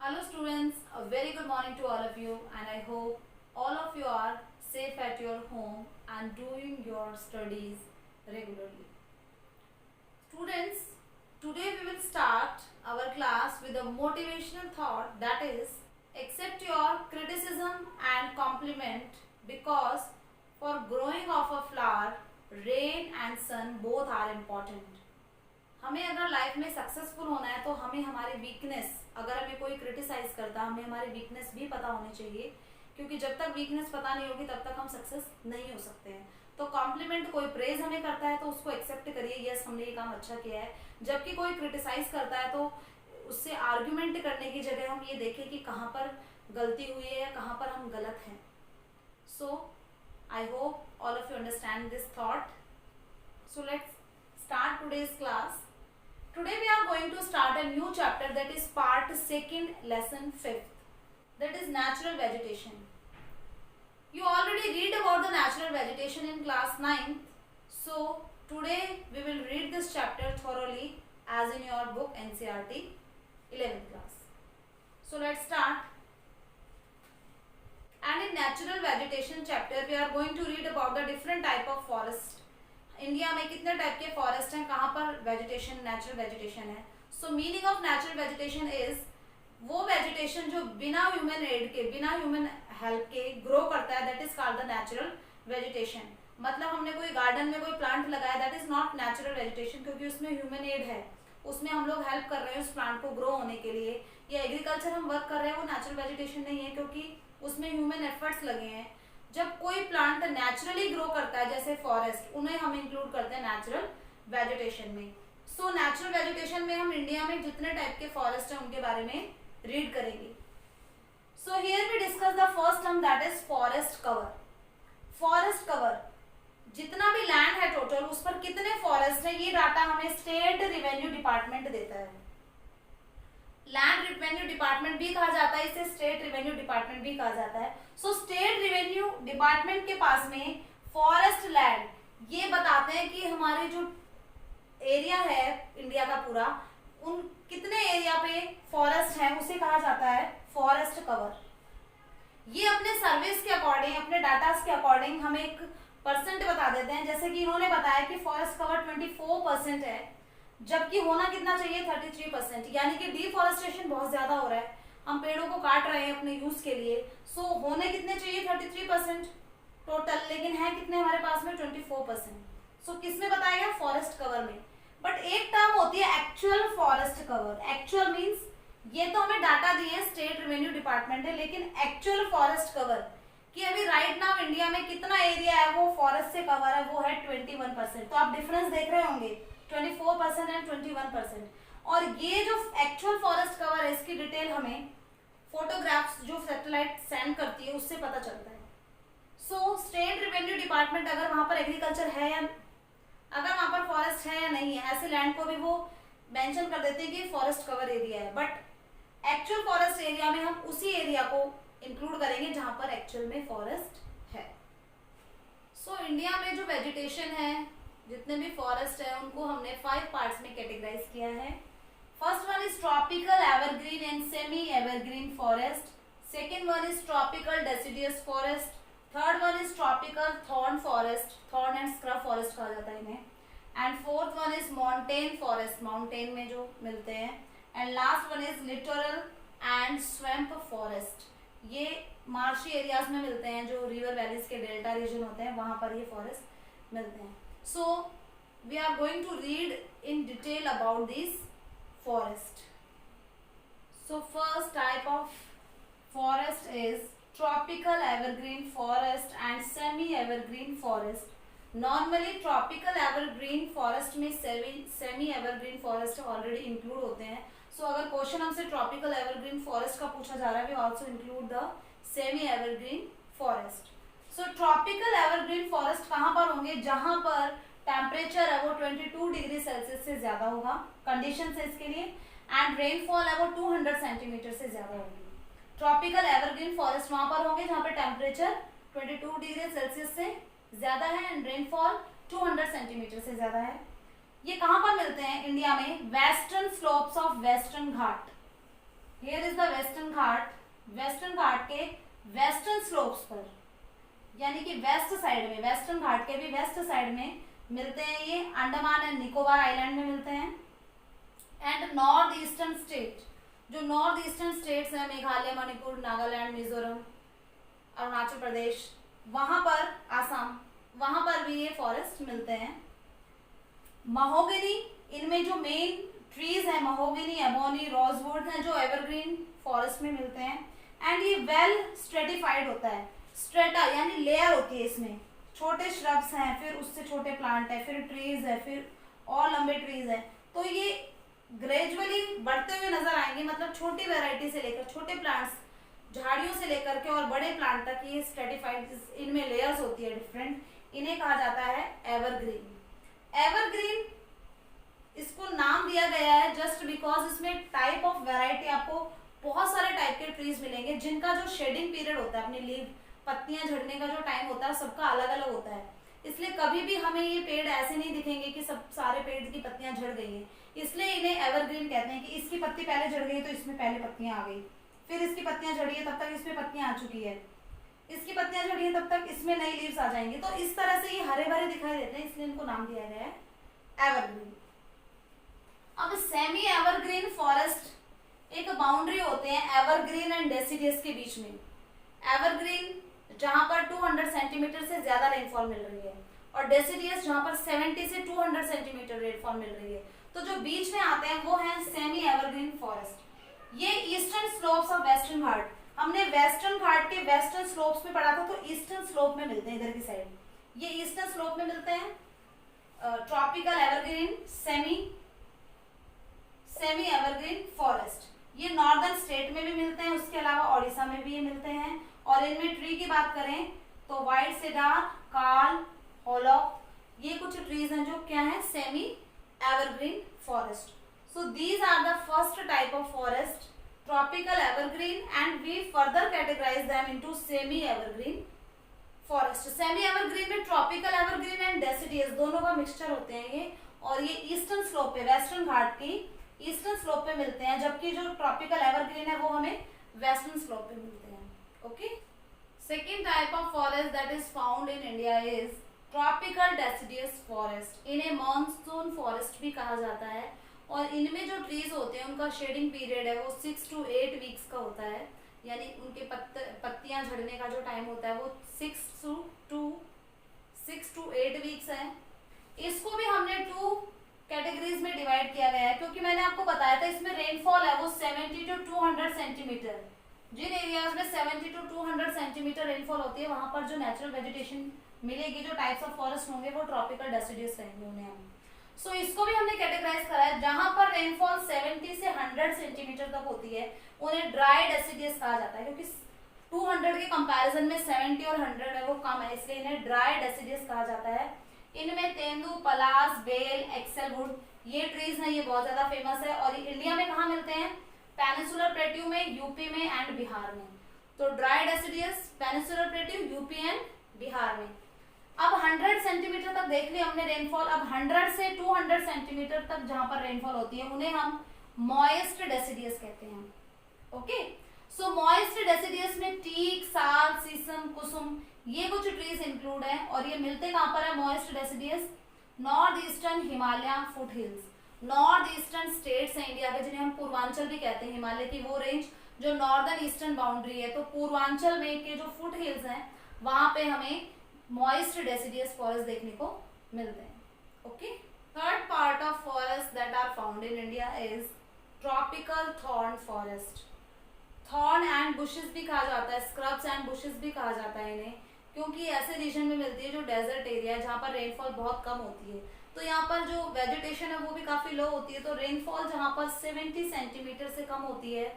Hello students, a very good morning to all of you and I hope all of you are safe at your home and doing your studies regularly. Students, today we will start our class with a motivational thought, that is, accept your criticism and compliment because for growing of a flower, rain and sun both are important. हमें अगर life में successful होना है तो हमें हमारी weakness, अगर हमें कोई क्रिटिसाइज करता है हमें हमारी वीकनेस भी पता होनी चाहिए, क्योंकि जब तक वीकनेस पता नहीं होगी तब तक हम सक्सेस नहीं हो सकते हैं. तो कॉम्प्लीमेंट, कोई प्रेज हमें करता है तो उसको एक्सेप्ट करिए, यस हमने ये काम अच्छा किया है. जबकि कोई क्रिटिसाइज करता है तो उससे आर्ग्यूमेंट करने की जगह हम ये देखें कि कहाँ पर गलती हुई है या कहाँ पर हम गलत हैं. So I hope all of you understand this thought. So let's start today's class. Today we are going to start a new chapter, that is part 2nd, lesson 5th, that is natural vegetation. You already read about the natural vegetation in class 9th. So today we will read this chapter thoroughly as in your book NCERT 11th class. So let's start. And in natural vegetation chapter we are going to read about the different type of forest. India में कितने type के forest हैं, कहाँ पर vegetation, natural vegetation है. सो meaning of natural vegetation is वो vegetation जो बिना ह्यूमन एड के, बिना ह्यूमन हेल्प के ग्रो करता है, that is called the natural vegetation. मतलब हमने कोई गार्डन में कोई प्लांट लगाया, that is not natural vegetation, क्योंकि उसमें ह्यूमन एड है, उसमें हम लोग हेल्प कर रहे हैं उस प्लांट को ग्रो होने के लिए. या एग्रीकल्चर हम वर्क कर रहे हैं, वो नेचुरल वेजिटेशन नहीं है, क्योंकि उसमें ह्यूमन एफर्ट्स लगे हैं. जब कोई प्लांट नेचुरली ग्रो करता है जैसे फॉरेस्ट, उन्हें हम इंक्लूड करते हैं नेचुरल वेजिटेशन में. सो नेचुरल वेजिटेशन में हम इंडिया में जितने टाइप के फॉरेस्ट हैं उनके बारे में रीड करेंगे. So here we discuss the first term, that is forest cover. Forest cover, जितना भी लैंड है टोटल उस पर कितने फॉरेस्ट है, ये डाटा हमें स्टेट रिवेन्यू डिपार्टमेंट देता है. लैंड रिवेन्यू डिपार्टमेंट भी कहा जाता है, इसे स्टेट रिवेन्यू डिपार्टमेंट भी कहा जाता है. सो स्टेट रिवेन्यू डिपार्टमेंट के पास में फॉरेस्ट लैंड ये बताते हैं कि हमारे जो एरिया है इंडिया का पूरा, उन कितने एरिया पे फॉरेस्ट है उसे कहा जाता है फॉरेस्ट कवर. ये अपने सर्विस के अकॉर्डिंग, अपने डाटा के अकॉर्डिंग हमें एक परसेंट बता देते हैं. जैसे कि इन्होंने बताया कि फॉरेस्ट कवर 24% है, जबकि होना कितना चाहिए 33%, यानी कि डिफॉरेस्टेशन बहुत ज्यादा हो रहा है, हम पेड़ों को काट रहे हैं अपने यूज के लिए. सो होने कितने चाहिए 33% टोटल, लेकिन है कितने हमारे पास में 24%. सो किस में बताया गया, फॉरेस्ट कवर में. बट एक टर्म होती है actual forest cover. Actual means ये तो हमें डाटा दिए स्टेट रेवेन्यू डिपार्टमेंट है, लेकिन एक्चुअल फॉरेस्ट कवर कि अभी राइट नाउ इंडिया में कितना एरिया है वो फॉरेस्ट से कवर है, वो है 21%. तो आप डिफरेंस देख रहे होंगे 24% एंड 21%. और ये जो एक्चुअल फॉरेस्ट कवर है इसकी डिटेल हमें फोटोग्राफ्स जो सैटेलाइट सेंड करती है उससे पता चलता है. सो स्टेट रिवेन्यू डिपार्टमेंट अगर वहां पर एग्रीकल्चर है या अगर वहां पर फॉरेस्ट है या नहीं है, ऐसे लैंड को भी वो मेंशन कर देते हैं कि फॉरेस्ट कवर एरिया है. बट एक्चुअल फॉरेस्ट एरिया में हम उसी एरिया को इंक्लूड करेंगे जहां पर एक्चुअल में फॉरेस्ट है. सो इंडिया में जो वेजिटेशन है, जितने भी फॉरेस्ट है, उनको हमने 5 पार्ट्स में कैटेगराइज किया है. First one is tropical evergreen and semi-evergreen forest. Second one is tropical deciduous forest. Third one is tropical thorn forest. Thorn and scrub forest कहा जाता है इन्हें. And fourth one is montane forest. Mountain में जो मिलते हैं. And last one is littoral and swamp forest. ये marshy areas में मिलते हैं, जो रिवर वैलीज के डेल्टा रीजन होते हैं वहाँ पर ये फॉरेस्ट मिलते हैं. So we are going to read in detail about these forest. So first type of forest is tropical evergreen forest and semi evergreen forest. Normally tropical evergreen forest में semi evergreen forest already include होते हैं. So अगर question हमसे tropical evergreen forest का पूछा जा रहा है, we also include the semi evergreen forest. So tropical evergreen forest कहाँ पर होंगे, जहाँ पर टेम्परेचर है वो 22 डिग्री सेल्सियस से ज्यादा होगा, कंडीशन है इसके लिए. एंड रेनफॉल है वो 200 सेंटीमीटर से ज्यादा होगी. ट्रॉपिकल एवरग्रीन फॉरेस्ट वहां पर होंगे जहां पर टेम्परेचर 22 डिग्री सेल्सियस से ज्यादा है एंड रेनफॉल 200 सेंटीमीटर से ज्यादा है. ये कहां पर मिलते हैं इंडिया में, western slopes of western Ghat. Here is the western Ghat, western Ghat के वेस्टर्न स्लोप्स पर, यानी कि वेस्ट साइड में, वेस्टर्न घाट के भी वेस्ट साइड में मिलते हैं ये, अंडमान एंड निकोबार आइलैंड में मिलते हैं। एंड नॉर्थ ईस्टर्न स्टेट, जो नॉर्थ ईस्टर्न स्टेट्स हैं, मेघालय, मणिपुर, नागालैंड, मिजोरम, अरुणाचल प्रदेश, वहां पर, आसाम, वहां पर भी ये फॉरेस्ट मिलते हैं। महोगनी, इनमें जो मेन ट्रीज है महोगनी, एबोनी, रोजवुड हैं, जो एवरग्रीन फॉरेस्ट में मिलते हैं। एंड ये वेल स्ट्रेटिफाइड होता है, स्ट्रेटा यानी लेयर होती है इसमें, छोटे श्रब्स हैं, फिर उससे छोटे प्लांट है, फिर ट्रीज है, फिर और लंबे ट्रीज है। तो ये ग्रेजुअली बढ़ते हुए नजर आएंगे, मतलब छोटी वेराइटी से लेकर, छोटे प्लांट्स, झाड़ियों से लेकर के और बड़े प्लांट तक ये स्ट्रेटिफाइड, इनमें लेयर्स होती है डिफरेंट, इन्हें कहा जाता है एवरग्रीन। एवरग्रीन इसको नाम दिया गया है जस्ट बिकॉज इसमें टाइप ऑफ वैरायटी, आपको बहुत सारे टाइप के ट्रीज मिलेंगे जिनका जो शेडिंग पीरियड होता है, अपनी लीव, पत्तियां झड़ने का जो टाइम होता है, सबका अलग अलग होता है। इसलिए कभी भी हमें ये पेड़ ऐसे नहीं दिखेंगे कि सब सारे पेड़ की पत्तियां झड़ गई हैं, इसलिए इन्हें एवरग्रीन कहते हैं कि इसकी पत्ती पहले झड़ गई तो इसमें पहले पत्तियां आ गई, फिर इसकी पत्तियां झड़ी है तब तक इसमें पत्तियां आ चुकी है, इसकी पत्तियां झड़ी है तब तक इसमें नई लीव्स आ जाएंगी। तो इस तरह से ये हरे भरे दिखाई देते हैं, इसलिए इनको नाम दिया गया है एवरग्रीन। अब सेमी एवरग्रीन फॉरेस्ट एक बाउंड्री होते हैं एवरग्रीन एंड डेसिडियस के बीच में। एवरग्रीन जहां पर 200 सेंटीमीटर से ज्यादा रेनफॉल मिल रही है और डेसिडियस जहां पर 70 से 200 सेंटीमीटर रेनफॉल मिल रही है। तो जो बीच में आते हैं वो है सेमी एवरग्रीन फॉरेस्ट। ये ईस्टर्न स्लोप्स ऑफ वेस्टर्न घाट, हमने वेस्टर्न घाट के वेस्टर्न स्लोप्स में पढ़ा था, तो ईस्टर्न स्लोप में मिलते हैं, इधर की साइड ये ईस्टर्न स्लोप में मिलते हैं। Tropical evergreen, semi evergreen forest, ये नॉर्दर्न स्टेट में भी मिलते हैं, उसके अलावा ओडिशा में भी ये मिलते हैं। और इनमें ट्री की बात करें तो व्हाइट सेडार, काल, होलॉक, ये कुछ ट्रीज हैं जो क्या है, semi evergreen forest. So these are the first type of forest, tropical evergreen, and we further categorise them into semi evergreen forest. Semi evergreen में ट्रॉपिकल एवरग्रीन एंड डेसिडियस दोनों का मिक्सचर होते हैं ये, और ये ईस्टर्न स्लोप पे, western Ghat की ईस्टर्न स्लोप पे मिलते हैं, जबकि जो ट्रॉपिकल एवरग्रीन है वो हमें वेस्टर्न स्लोप पे मिलते हैं। Okay, second type of forest that is found in India is tropical deciduous forest. इन्हें मॉनसून फॉरेस्ट भी कहा जाता है, और इनमें जो ट्रीज होते हैं उनका शेडिंग पीरियड है वो 6 to 8 वीक्स का होता है, यानी उनके पत्तियां झड़ने का जो टाइम होता है वो 6 to 8 वीक्स है। इसको भी हमने 2 कैटेगरीज में डिवाइड किया गया है, क्योंकि मैंने आपको बताया था इसमें रेनफॉल है वो 70 to 200 सेंटीमीटर। जिन एरियाज में 70 to 200 सेंटीमीटर रेनफॉल होती है वहां पर जो नेचुरल वेजिटेशन मिलेगी, जो टाइप्स ऑफ फॉरेस्ट होंगे वो ट्रॉपिकल डेसिडियस कहेंगे उन्हें हम। सो इसको भी हमने कैटेगराइज करा है, जहां पर रेनफॉल 70 से 100 सेंटीमीटर तक होती है उन्हें ड्राई डेसिडियस कहा जाता है, क्योंकि 200 के कंपैरिजन में 70 और 100 है वो कम है, इसलिए इन्हें ड्राई डेसिडियस कहा जाता है। इनमें तेंदू, पलास, बेल, एक्सेलवुड, ये ट्रीज हैं, ये बहुत ज्यादा फेमस है। और इंडिया में कहाँ मिलते हैं, पेनिनसुलर प्लेट्यू में, यूपी में एंड बिहार में। तो dry deciduous peninsular plateau, UP and Bihar में। अब 100 सेंटीमीटर तक देख लिया हमने रेनफॉल। अब 100 से 200 सेंटीमीटर तक जहां पर रेनफॉल होती है उन्हें हम मॉइस्ट डेसिडियस कहते हैं। ओके, सो मॉइस्ट डेसिडियस में टीक, साल, सीसम, कुसुम, ये कुछ ट्रीज इंक्लूड है। और ये मिलते कहां पर है moist deciduous, north eastern Himalaya foot hills, north eastern states हैं इंडिया के, जिन्हें हम पूर्वांचल भी कहते हैं, हिमालय की वो रेंज जो नॉर्दर्न ईस्टर्न बाउंड्री है। तो पूर्वांचल में के जो फुट हिल्स हैं वहां पे हमें मॉइस्ट डेसिडियस फॉरेस्ट देखने को मिलते हैं। Okay, third part of forest that are found in India is tropical thorn forest. Thorn and bushes भी कहा जाता है, स्क्रब्स एंड बुशेस भी कहा जाता है इन्हें, क्योंकि ऐसे रीजन में मिलती है जो डेजर्ट एरिया है, जहाँ पर रेनफॉल बहुत कम होती है। तो यहाँ पर जो वेजिटेशन है वो भी काफी लो होती है, तो रेनफॉल जहाँ पर 70 सेंटीमीटर से कम होती है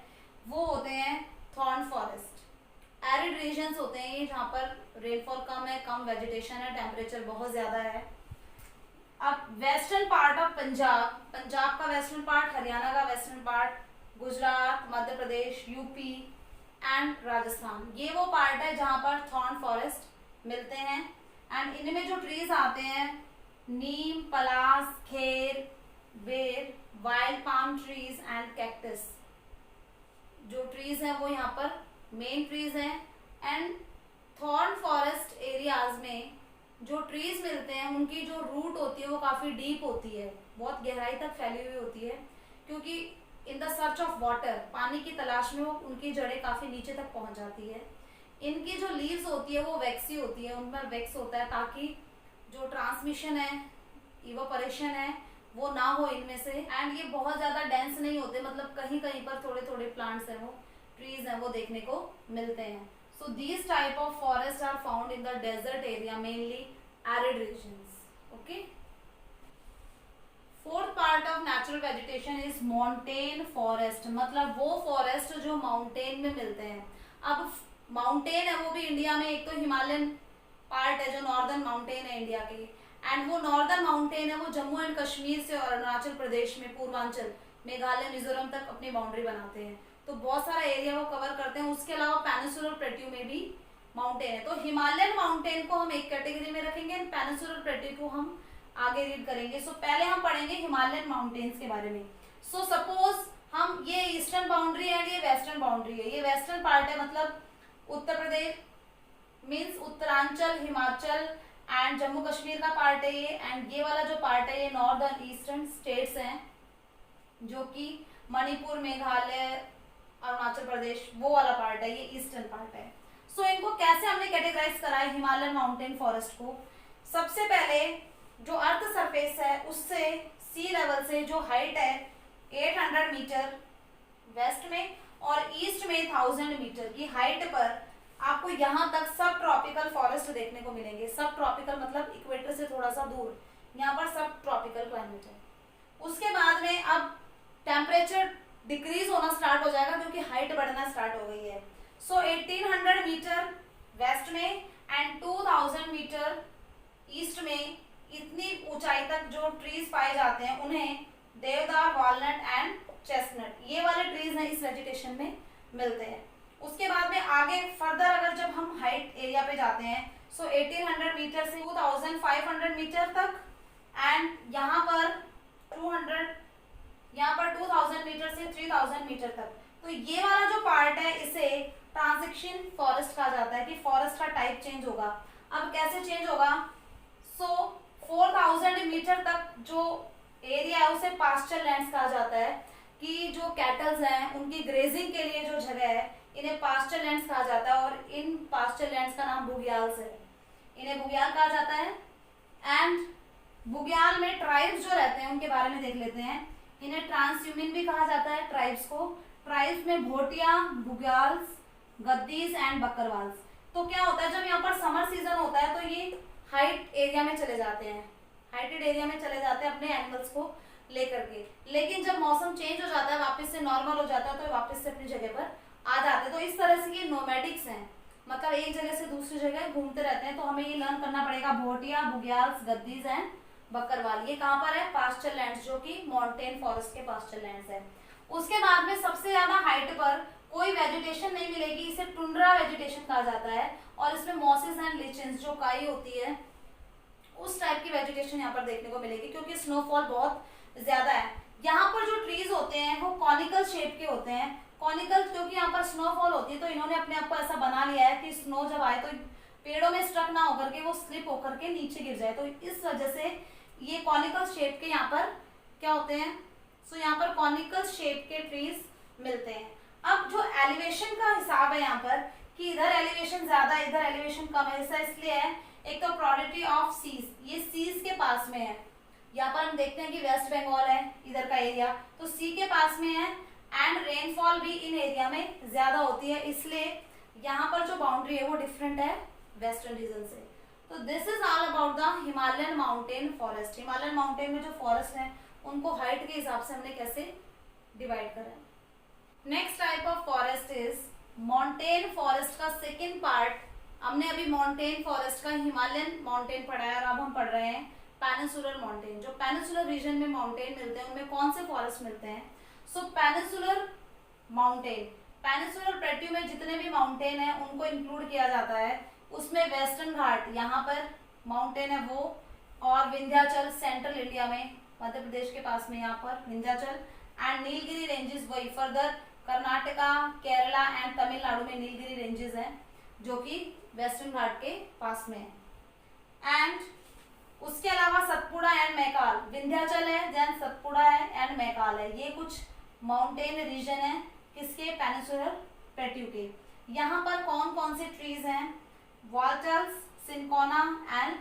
वो होते हैं थॉर्न फॉरेस्ट। एरिड रीजन्स होते हैं ये, जहाँ पर रेनफॉल कम है, कम वेजिटेशन है, टेम्परेचर बहुत ज्यादा है। अब western part of Punjab, Punjab का वेस्टर्न पार्ट, हरियाणा का western part, Gujarat, Madhya Pradesh, UP and Rajasthan, ये वो पार्ट है जहां पर थॉर्न फॉरेस्ट मिलते हैं। एंड इनमें जो ट्रीज आते हैं नीम, पलास, खेर, बेर, wild palm trees and cactus, जो ट्रीज हैं वो यहाँ पर मेन ट्रीज हैं। एंड थॉर्न फॉरेस्ट एरियाज में जो ट्रीज मिलते हैं उनकी जो रूट होती है वो काफी डीप होती है, बहुत गहराई तक फैली हुई होती है, क्योंकि in the search of water, पानी की तलाश में वो उनकी जड़ें काफी नीचे तक पहुंच जाती है। इनकी जो लीव्स होती है वो वैक्सी होती है, उनमें वैक्स होता है ताकि जो ट्रांसमिशन है, इवापोरेशन है, वो ना हो इनमें से। एंड ये बहुत ज्यादा डेंस नहीं होते, मतलब कहीं कहीं पर थोड़े थोड़े प्लांट्स हैं, वो ट्रीज हैं, वो देखने को मिलते हैं। So these type of forest are found in the desert area, mainly arid regions. Okay, fourth part of natural vegetation is mountain forest, मतलब वो फॉरेस्ट जो माउंटेन में मिलते हैं। अब माउंटेन है वो भी इंडिया में, एक तो हिमालयन पार्ट है जो नॉर्दर्न माउंटेन है इंडिया के, एंड वो नॉर्दर्न माउंटेन है वो जम्मू एंड कश्मीर से अरुणाचल प्रदेश में, पूर्वांचल, मेघालय, मिजोरम तक अपनी बाउंड्री बनाते हैं, तो बहुत सारा एरिया वो कवर करते हैं। उसके अलावा पेनिनसुलर प्लेट्यू में भी माउंटेन है, तो हिमालयन माउंटेन को हम एक कैटेगरी में रखेंगे, पेनिनसुलर प्लेट्यू को हम आगे रीड करेंगे। सो पहले हम पढ़ेंगे हिमालयन माउंटेन्स के बारे में। सो सपोज हम, ये ईस्टर्न बाउंड्री है, ये वेस्टर्न बाउंड्री है, ये वेस्टर्न पार्ट है, मतलब उत्तर प्रदेश मीन्स उत्तरांचल, हिमाचल एंड जम्मू कश्मीर का पार्ट है ये, एंड ये वाला जो पार्ट है ये नॉर्दर्न ईस्टर्न स्टेट्स हैं, जो कि मणिपुर, मेघालय, अरुणाचल प्रदेश, वो वाला पार्ट है, ये ईस्टर्न पार्ट है। सो इनको कैसे हमने कैटेगराइज करा है हिमालयन माउंटेन फॉरेस्ट को? सबसे पहले जो अर्थ सरफेस है उससे, सी लेवल से जो हाइट है 800 मीटर वेस्ट में, और ईस्ट में 1000 मीटर की हाइट पर आपको यहाँ तक सब ट्रॉपिकल फॉरेस्ट देखने को मिलेंगे। सब ट्रॉपिकल मतलब इक्वेटर से थोड़ा सा दूर, यहाँ पर सब ट्रॉपिकल क्लाइमेट है। उसके बाद में अब टेम्परेचर डिक्रीज होना स्टार्ट हो जाएगा क्योंकि हाइट बढ़ना स्टार्ट हो गई है। सो 1800 मीटर वेस्ट में एंड 2000 मीटर ईस्ट में इतनी ऊंचाई तक जो ट्रीज पाए जाते हैं उन्हें देवदार, वॉलनट एंड चेस्टनट, ये वाले ट्रीज हैं इस वेजिटेशन में मिलते हैं। उसके बाद में आगे फर्दर अगर जब हम हाइट एरिया पे जाते हैं, सो 1800 मीटर से 2500 मीटर तक, एंड यहाँ पर 2000 मीटर से 3000 मीटर तक, तो ये वाला जो पार्ट है इसे ट्रांजिशन फॉरेस्ट कहा जाता है, कि फॉरेस्ट का टाइप चेंज होगा। अब कैसे चेंज होगा? सो 4000 मीटर तक जो एरिया है उसे पास्चर लैंड्स कहा जाता है, कि जो कैटल्स हैं उनकी ग्रेजिंग के लिए जो जगह है इन्हें पास्चर लैंड्स कहा जाता है, और इन पास्चर लैंड्स का नाम बुग्याल्स है, इन्हें बुग्याल कहा जाता है। एंड बुग्याल में ट्राइब्स जो रहते हैं उनके बारे में देख लेते हैं। इन्हें ट्रांसह्यूमन भी कहा जाता है ट्राइब्स को। ट्राइब्स में भोटिया, बुग्याल्स, गद्दीज एंड बकरवाल्स। तो क्या होता है, जब यहाँ पर समर सीजन होता है तो ये हाइट एरिया में चले जाते हैं, हाइटेड एरिया में चले जाते हैं अपने एनिमल्स को लेकर के, लेकिन जब मौसम चेंज हो जाता है, वापस से नॉर्मल हो जाता है, तो वापस से अपनी जगह पर आ जाते हैं। तो इस तरह से ये नोमैडिक्स हैं, मतलब एक जगह से दूसरी जगह घूमते रहते हैं। तो हमें ये लर्न करना पड़ेगा, भोटिया, बुग्याल्स, गद्दीज एंड बकरवाल, ये कहाँ पर है? पास्चर लैंड्स, जो कि माउंटेन फॉरेस्ट के पास्चर लैंड्स है। उसके बाद में सबसे ज्यादा हाइट पर कोई वेजिटेशन नहीं मिलेगी, इसे टुंड्रा वेजिटेशन कहा जाता है, और इसमें मॉसेस एंड लिचेंस, जो काई होती है उस टाइप की वेजिटेशन यहाँ पर देखने को मिलेगी, क्योंकि स्नोफॉल बहुत ज्यादा है। यहाँ पर जो ट्रीज होते हैं वो कॉनिकल शेप के होते हैं। कॉनिकल क्योंकि यहाँ पर स्नोफॉल होती है, तो इन्होंने अपने आप को ऐसा बना लिया है कि स्नो जब आए तो पेड़ों में स्ट्रक ना होकर के वो स्लिप होकर के नीचे गिर जाए, तो इस वजह से ये कॉनिकल शेप के यहाँ पर क्या होते हैं, सो यहाँ पर कॉनिकल शेप के ट्रीज मिलते हैं। अब जो एलिवेशन का हिसाब है यहाँ पर, कि इधर एलिवेशन ज्यादा है, इधर एलिवेशन कम है, ऐसा इसलिए है, एक तो प्रोबेबिलिटी ऑफ सीज, ये सीज के पास में है। यहाँ पर हम देखते हैं कि वेस्ट बंगाल है इधर का एरिया, तो सी के पास में है, एंड रेनफॉल भी इन एरिया में ज्यादा होती है, इसलिए यहाँ पर जो बाउंड्री है वो डिफरेंट है वेस्टर्न रीजन से। तो this is all about the Himalayan mountain forest. Himalayan mountain में जो फॉरेस्ट है उनको हाइट के हिसाब से हमने कैसे डिवाइड करा। Next type of forest is mountain forest का सेकेंड पार्ट। हमने अभी माउंटेन फॉरेस्ट का हिमालयन माउंटेन पढ़ा है, और अब हम पढ़ रहे हैं पेनिनसुलर माउंटेन। जो पेनिनसुलर रीजन में माउंटेन मिलते हैं उनमें कौन से फॉरेस्ट मिलते हैं? सो पेनिनसुलर माउंटेन, पेनिनसुलर प्लेट्यू में जितने भी माउंटेन है उनको इंक्लूड किया जाता है। उसमें वेस्टर्न घाट यहाँ पर माउंटेन है वो, और विंध्याचल सेंट्रल इंडिया में, मध्य प्रदेश के पास में यहाँ पर विंध्याचल, एंड नीलगिरी रेंजेस वही फर्दर कर्नाटका, केरला एंड तमिलनाडु में नीलगिरी रेंजेस हैं जो कि वेस्टर्न घाट के पास में है। एंड उसके अलावा सतपुड़ा एंड मैकाल, विंध्याचल है, देन सतपुड़ा है एंड मैकाल है, ये कुछ माउंटेन रीजन है किसके, पेनिनसुलर प्लेट्यू के। यहाँ पर कौन कौन से ट्रीज हैं, Walter's, cinchona and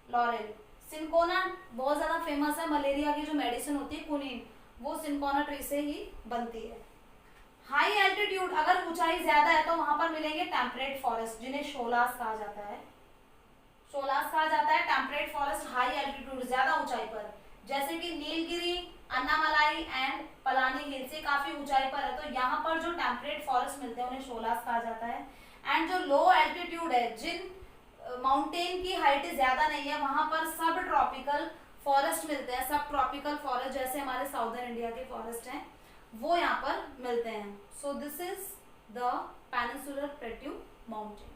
laurel. Cinchona बहुत ज्यादा फेमस है, मलेरिया की जो मेडिसिन होती है क्विनीन, वो सिंकोना ट्री से ही बनती है। हाई एल्टीट्यूड, अगर ऊंचाई ज्यादा है तो वहां पर मिलेंगे टेम्परेट फॉरेस्ट, जिन्हें शोलास कहा जाता है। शोलास कहा जाता है टेम्परेट फॉरेस्ट हाई एल्टीट्यूड, ज्यादा ऊंचाई पर, जैसे कि नीलगिरी, अन्नामलाई एंड पलानी हिल से काफी ऊंचाई पर है, तो यहाँ पर जो टेम्परेट फॉरेस्ट मिलते हैं उन्हें शोलास कहा जाता है। एंड जो लो एल्टीट्यूड है, जिन माउंटेन की हाइट ज्यादा नहीं है, वहां पर सब ट्रॉपिकल फॉरेस्ट मिलते हैं। सब ट्रॉपिकल फॉरेस्ट जैसे हमारे साउदर्न इंडिया के फॉरेस्ट हैं वो यहाँ पर मिलते हैं। So this is the peninsular plateau mountain.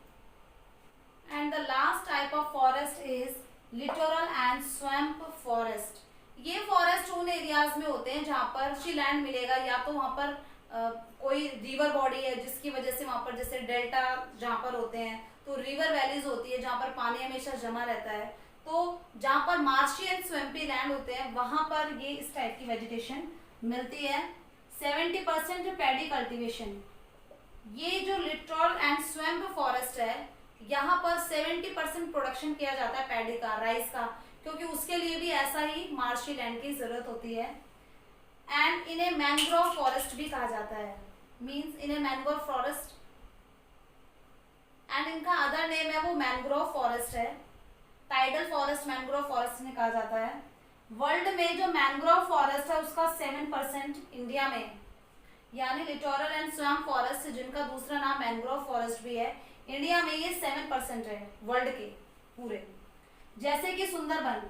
And the last type of forest is littoral and swamp forest. ये फॉरेस्ट उन एरियाज में होते हैं जहाँ पर अच्छी लैंड मिलेगा, या तो वहाँ पर कोई रिवर बॉडी है जिसकी वजह से वहाँ पर, जैसे डेल्टा जहाँ पर होते हैं तो रिवर वैलीज होती है जहाँ पर पानी हमेशा जमा रहता है, तो जहाँ पर मार्शी एंड स्वैम्पी लैंड होते हैं वहां पर ये इस टाइप की वेजिटेशन मिलती है। 70% पैडी कल्टीवेशन। ये जो लिटोरल एंड स्वैम्प फॉरेस्ट है यहाँ पर 70% प्रोडक्शन किया जाता है पैडी का, राइस का, क्योंकि उसके लिए भी ऐसा ही मार्शी लैंड की जरूरत होती है। एंड इन्हें मैंग्रोव फॉरेस्ट भी कहा जाता है, मीन्स इन्हें मैंग्रोव फॉरेस्ट, एंड इनका अदर नेम है वो मैंग्रोव फॉरेस्ट है। टाइडल फॉरेस्ट मैंग्रोव फॉरेस्ट ने कहा जाता है। वर्ल्ड में जो मैंग्रोव फॉरेस्ट है उसका 7% इंडिया में, यानी लिटोरल एंड स्वैम्प फॉरेस्ट जिनका दूसरा नाम मैंग्रोव फॉरेस्ट भी है, इंडिया में ये 7% है वर्ल्ड के पूरे। जैसे कि सुंदरबन,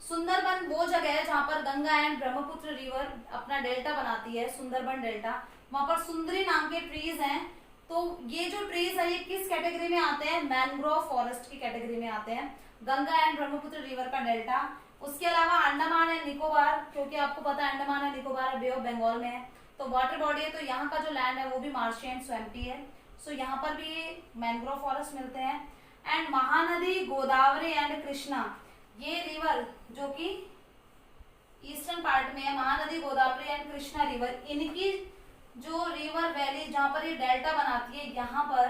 सुंदरबन वो जगह है जहाँ पर गंगा एंड ब्रह्मपुत्र रिवर अपना डेल्टा बनाती है, सुंदरबन डेल्टा, वहां पर सुंदरी नाम के ट्रीज हैं। तो ये जो ट्रीज है ये किस कैटेगरी में आते हैं, मैंग्रोव फॉरेस्ट की कैटेगरी में आते हैं, गंगा एंड ब्रह्मपुत्र रिवर का डेल्टा। उसके अलावा अंडमान एंड निकोबार, क्योंकि आपको पता है Andaman and Nicobar bay of Bengal में है, तो वाटर बॉडी है, तो यहाँ का जो लैंड है वो भी मार्शी एंड स्वैम्पी है। सो यहाँ पर भी मैंग्रोव फॉरेस्ट मिलते हैं। एंड महानदी, गोदावरी एंड कृष्णा, ये रिवर जो कि ईस्टर्न पार्ट में है, महानदी, गोदावरी एंड कृष्णा रिवर, इनकी जो रिवर वैली जहाँ पर ये डेल्टा बनाती है, यहाँ पर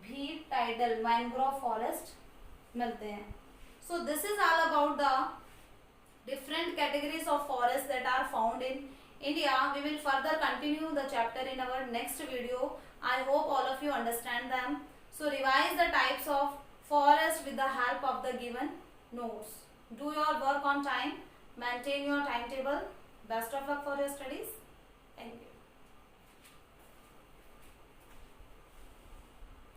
भी टाइडल मैंग्रोव फॉरेस्ट मिलते हैं। So this is all about the different categories of forests that are found in India. We will further continue the chapter in our next video. I hope all of you understand them. So revise the types of forest with the help of the given notes. Do your work on time. Maintain your timetable. Best of luck for your studies. Thank you.